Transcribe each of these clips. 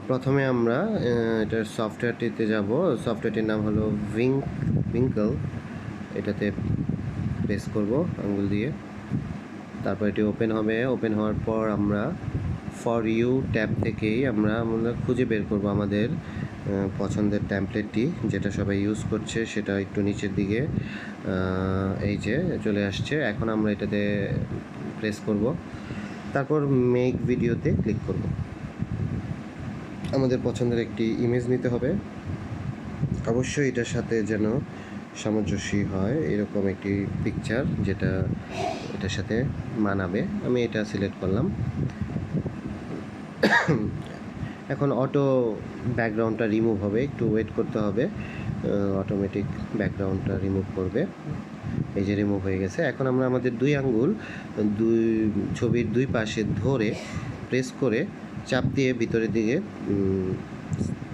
প্রথমে আমরা এটার সফটওয়্যারটিতে যাব। সফটওয়্যারটির নাম হলো উইঙ্কল। এটাতে প্রেস করব আঙ্গুল দিয়ে, তারপর এটি ওপেন হবে। ওপেন হওয়ার পর আমরা ফর ইউ ট্যাব থেকেই আমরা খুঁজে বের করব আমাদের পছন্দের টেমপ্লেটটি, যেটা সবাই ইউজ করছে। সেটা একটু নিচের দিকে এই যে চলে আসছে। এখন আমরা এটাতে প্রেস করব, তারপর মেক ভিডিওতে ক্লিক করব। আমাদের পছন্দের একটি ইমেজ নিতে হবে, অবশ্যই এটার সাথে যেন সামঞ্জস্য হয় এরকম একটি পিকচার যেটা এটার সাথে মানাবে। আমি এটা সিলেক্ট করলাম। এখন অটো ব্যাকগ্রাউন্ডটা রিমুভ হবে, একটু ওয়েট করতে হবে, অটোমেটিক ব্যাকগ্রাউন্ডটা রিমুভ করবে। এই যে রিমুভ হয়ে গেছে। এখন আমরা আমাদের দুই আঙ্গুল ছবির দুই পাশে ধরে প্রেস করে চাপ দিয়ে ভিতরের দিকে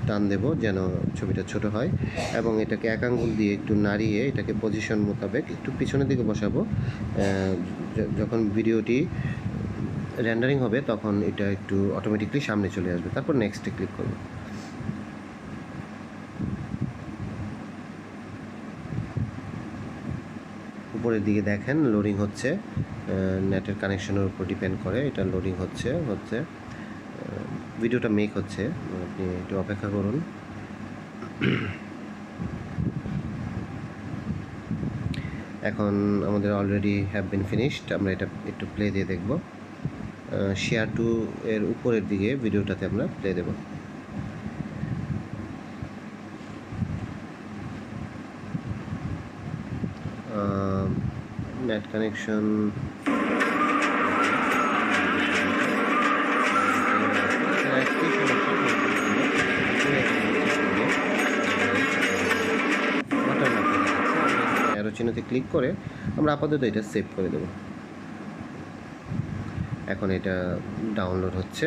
টান দেব যেন ছবিটা ছোট হয়, এবং এটাকে এক আঙ্গুল দিয়ে একটু নাড়িয়ে এটাকে পজিশন মোতাবেক একটু পিছনের দিকে বসাবো। যখন ভিডিওটি রেন্ডারিং হবে তখন এটা একটু অটোমেটিকলি সামনে চলে আসবে। তারপর নেক্সটে ক্লিক করব। উপরের দিকে দেখেন লোডিং হচ্ছে, নেটের কানেকশনের উপর ডিপেন্ড করে এটা লোডিং হচ্ছে। ভিডিওটা মেক হচ্ছে, আপনি একটু অপেক্ষা করুন। এখন আমাদের অলরেডি হ্যাভ বিন ফিনিশড। আমরা এটা একটু প্লে দিয়ে দেখব। শেয়ার টু এর উপরের দিকে ভিডিওটাতে আমরা প্লে দেব। নেট কানেকশন অ্যারো চিহ্নতে ক্লিক করে আমরা আপাতত এটা সেভ করে দেব। এখন এটা ডাউনলোড হচ্ছে,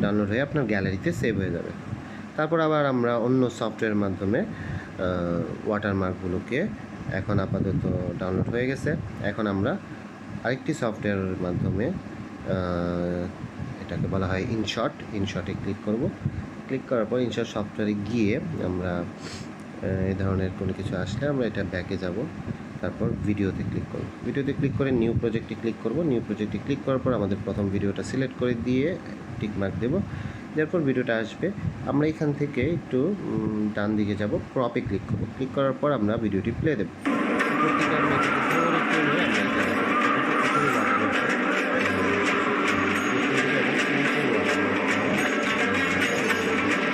ডাউনলোড হয়ে আপনার গ্যালারিতে সেভ হয়ে যাবে। তারপর আবার আমরা অন্য সফটওয়্যারের মাধ্যমে ওয়াটারমার্কগুলোকে, এখন আপাতত ডাউনলোড হয়ে গেছে। এখন আমরা আরেকটি সফটওয়্যারের মাধ্যমে, এটাকে বলা হয় ইনশটে ক্লিক করব। ক্লিক করার পর ইনশট সফটওয়্যারে গিয়ে আমরা এই ধরনের কোনো কিছু আসলে আমরা এটা ব্যাকে যাব। তারপর ভিডিওতে ক্লিক করব। ভিডিওতে ক্লিক করে নিউ প্রজেক্টে ক্লিক করব। নিউ প্রজেক্টে ক্লিক করার পর আমাদের প্রথম ভিডিওটা সিলেক্ট করে দিয়ে টিক মার্ক দেব। তারপর ভিডিওটা আসবে। আমরা এখান থেকে একটু ডান দিকে যাব, ক্রপে ক্লিক করব। ক্লিক করার পর আমরা ভিডিওটি প্লে দেব।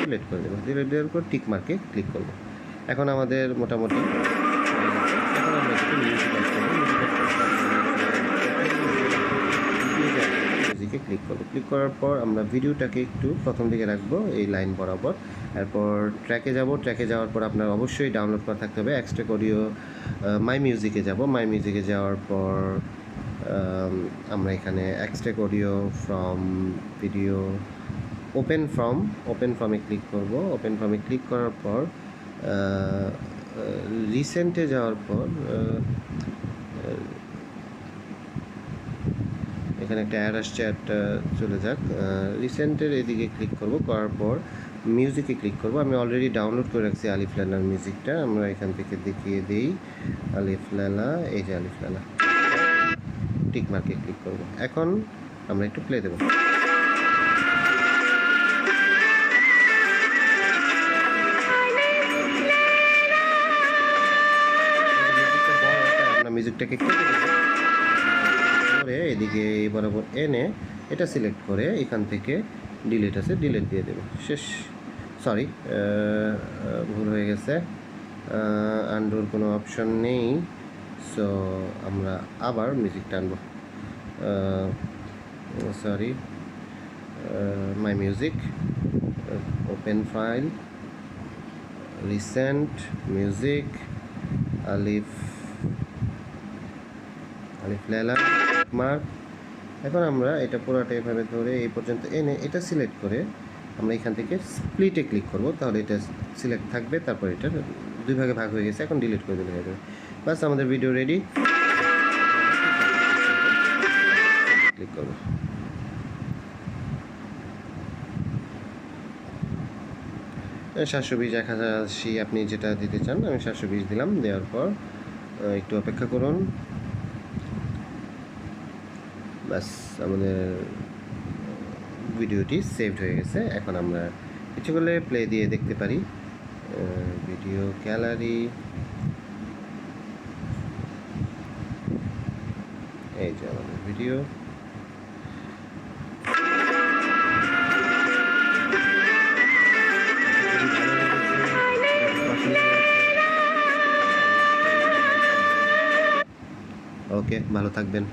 ডিলিট করে দেবো। ডিলিট দেওয়ার পর টিক মার্কে ক্লিক করব। এখন আমাদের মোটামুটি এখন আমরা একটু মিউজিকে ক্লিক করব। ক্লিক করার পর আমরা ভিডিওটাকে একটু প্রথম দিকে রাখবো এই লাইন বরাবর। এরপর ট্র্যাকে যাব। ট্র্যাকে যাওয়ার পর আপনার অবশ্যই ডাউনলোড করা থাকতে হবে এক্সট্রাক্ট অডিও। মাই মিউজিকে যাব। মাই মিউজিকে যাওয়ার পর আমরা এখানে extract audio from video open ফ্রমে ক্লিক করব। ওপেন ফ্রমে ক্লিক করার পর রিসেন্টে যাওয়ার পর এখানে একটা অ্যাড আসছে, অ্যাডটা চলে যাক। রিসেন্টের এদিকে ক্লিক করব। করার পর মিউজিকে ক্লিক করব। আমি অলরেডি ডাউনলোড করে রাখছি আলিফ লাইলার মিউজিকটা। আমরা এখান থেকে দেখিয়ে দিই আলিফ লাইলা। এই যে আলিফ লাইলা, টিক মার্কে ক্লিক করব। এখন আমরা একটু প্লে দেব। মিউজিকটাকে কেটে দেবো, করে এদিকে বরাবর এনে এটা সিলেক্ট করে এখান থেকে ডিলিট আছে, ডিলিট দিয়ে দেবো। শেষ। সরি, ভুল হয়ে গেছে। আন্ডুর কোনো অপশন নেই, সো আমরা আবার মিউজিকটা আনবো। Sorry, my music, open file, recent music, Alif Laila, mark. এখন আমরা এটা পুরোটা এভাবে ধরে এই পর্যন্ত এনে এটা সিলেক্ট করে আমরা এখান থেকে স্প্লিটে ক্লিক করব। তাহলে এটা সিলেক্ট থাকবে। তারপর এটা দুই ভাগে ভাগ হয়ে গেছে, এখন ডিলিট করে দিলে হয়ে যাবে। বাস, আমাদের ভিডিও রেডি। ক্লিক করব। 720, 1080 আপনি যেটা দিতে চান। আমি 720 দিলাম। দেওয়ার পর একটু অপেক্ষা করুন। ব্যাস, আমাদের ভিডিওটি সেভড হয়ে গেছে। এখন আমরা কিছু করলে প্লে দিয়ে দেখতে পারি। ভিডিও গ্যালারি, এই যে আমাদের ভিডিও। ওকে, ভালো থাকবেন।